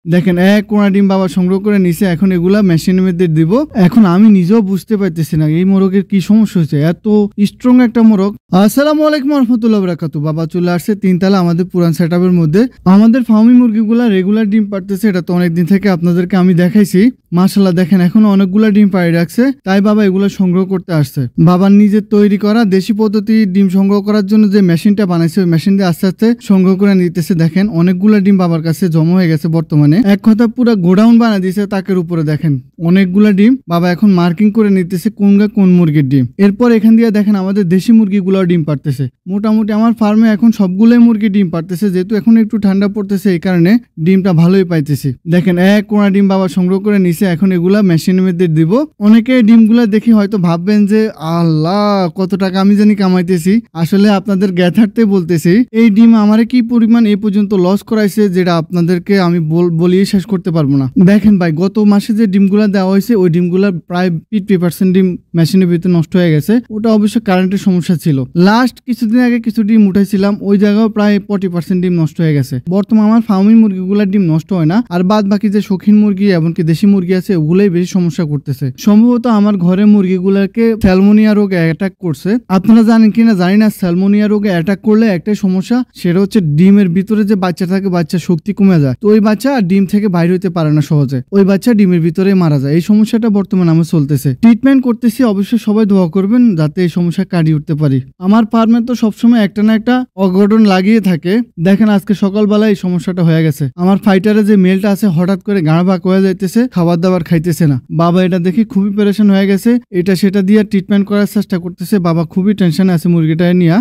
দেখেন এক কোনা ডিম বাবা সংগ্রহ করে নিছে, এখন এগুলা মেশিনের মধ্যে দিব। এখন আমি নিজেও বুঝতে পারতেছি না এই মোরগের কি সমস্যা হয়েছে, এত স্ট্রং একটা মোরগ। আসসালামু আলাইকুম রহমতুল্লাহ বারাকাতুহু। বাবা চলে আসছে তিনতলা আমাদের পুরান সেটআপের মধ্যে। আমাদের ফার্মি মুরগিগুলা রেগুলার ডিম পারতেছে, এটা তো অনেকদিন থেকে আপনাদেরকে আমি দেখাইছি। মাশাআল্লাহ দেখেন এখন অনেকগুলা ডিম পাড়ে রাখছে, তাই বাবা এগুলো সংগ্রহ করতে আসছে। বাবার নিজের তৈরি করা দেশি পদ্ধতি ডিম সংগ্রহ করার জন্য যে মেশিনটা বানাইছে, ওই মেশিন দিয়ে আস্তে আস্তে সংগ্রহ করে নিতেছে। দেখেন অনেকগুলা ডিম বাবার কাছে জমা হয়ে গেছে বর্তমানে, এক কথা পুরো গোডাউন বানিয়ে দিয়েছে তাকের উপরে। দেখেন অনেকগুলা ডিম বাবা এখন মার্কিং করে নিতেছে কোন মুরগির ডিম। এরপর এখান দিয়ে দেখেন আমাদের দেশি মুরগিগুলো ডিম পারতেছে। মোটামুটি আমার ফার্মে এখন সবগুলোই মুরগি ডিম পারতেছে, যেহেতু এখন একটু ঠান্ডা পড়তেছে এই কারণে ডিমটা ভালোই পাইতেছি। দেখেন এক কোনা ডিম বাবা সংগ্রহ করে নিছে, এখন এগুলা মেশিনের মধ্যে দিব। অনেকে ডিমগুলা দেখি হয়তো ভাববেন যে আল্লাহ কত টাকা আমি জানি কামাইতেছি। আসলে আপনাদের জ্ঞাতার্থে বলতেছি এই ডিম আমারে কি পরিমাণ এই পর্যন্ত লস করাইছে, যেটা আপনাদেরকে আমি বলিয়ে শেষ করতে পারবো না। দেখেন ভাই গত মাসে যে ডিমগুলা দেওয়া হয়েছে ওই ডিমগুলা প্রায় 50% ডিম মেশিনের ভিতরে নষ্ট হয়ে গেছে। ওটা অবশ্য কারেন্টের সমস্যা ছিল। লাস্ট কিছুদিন আগে কিছু ডিম উঠাইছিলাম, ওই জায়গায় প্রায় 40% ডিম নষ্ট হয়ে গেছে। বর্তমানে আমার ফার্মি মুরগিগুলার ডিম নষ্ট হয় না, আর বাদ বাকি যে শৌখিন মুরগি এমনকি দেশি মুরগি আছে ওগুলোই বেশি সমস্যা করতেছে। সম্ভবত আমার ঘরে মুরগিগুলোকে স্যালমোনিয়া রোগ অ্যাটাক করছে। আপনারা জানেন কিনা জানি না, স্যালমোনিয়া রোগে অ্যাটাক করলে একটাই সমস্যা, সেটা হচ্ছে ডিমের ভিতরে যে বাচ্চা থাকে বাচ্চার শক্তি কমে যায়। তো ওই বাচ্চা ডিম থেকে বাইরে হইতে পারে না সহজে, ওই বাচ্চা ডিমের ভিতরে মারা যায়। এই সমস্যাটা বর্তমানে আমার চলতেছে, ট্রিটমেন্ট করতেছি। অবশ্যই সবাই দোয়া করবেন যাতে এই সমস্যা কাটিয়ে উঠতে পারি। আমার ফার্মে তো সবসময় একটা না একটা অঘটন লাগিয়ে থাকে। দেখেন আজকে সকালবেলা এই সমস্যাটা হয়ে গেছে। আমার ফাইটারে যে মেলটা আছে হঠাৎ করে গাঁড় ভাগ হয়ে যাইতেছে, খাবার দাবার খাইতেছে না। বাবা এটা দেখি খুবই পেরেশান হয়ে গেছে, এটা সেটা দিয়ে ট্রিটমেন্ট করার চেষ্টা করতেছে। বাবা খুবই টেনশনে আছে মুরগিটা নিয়ে,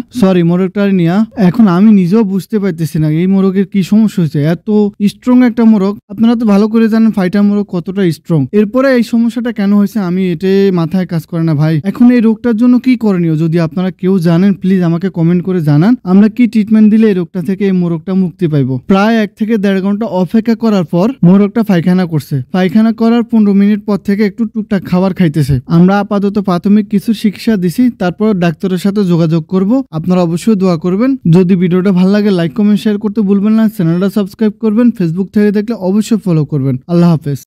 মোরগটা নিয়ে। এখন আমি নিজেও বুঝতে পারতেছি না এই মোরগের কি সমস্যা হয়েছে, এত স্ট্রং একটা মোরগ। আপনারা তো ভালো করে জানেন ফাইটার মোরগ কতটা স্ট্রং। এরপরে এই সমস্যাটা কেন হয়েছে আমি এটা মাথায় কাজ করে না ভাই। এখন এই রোগটার জন্য কি করণীয় যদি আপনারা কেউ জানেন প্লিজ আমাকে কমেন্ট করে জানান। আমরা কি ট্রিটমেন্ট দিলে এই রোগটা থেকে এই মোরগটা মুক্তি পাইবো। প্রায় 1 থেকে 1.5 ঘন্টা অপেক্ষা করার পর মোরগটা পায়খানা করছে। পায়খানা করার 15 মিনিট পর থেকে একটু টুকটাক খাবার খাইতেছে। আমরা আপাতত প্রাথমিক কিছু চিকিৎসা দিছি, তারপর ডাক্তারের সাথে যোগাযোগ করব। আপনারা অবশ্যই দোয়া করবেন। যদি ভিডিওটা ভালো লাগে লাইক কমেন্ট শেয়ার করতে ভুলবেন না। চ্যানেলটা সাবস্ক্রাইব করবেন। ফেসবুক থেকে দেখলে অবশ্যই ফলো করবেন। আল্লাহ হাফেজ।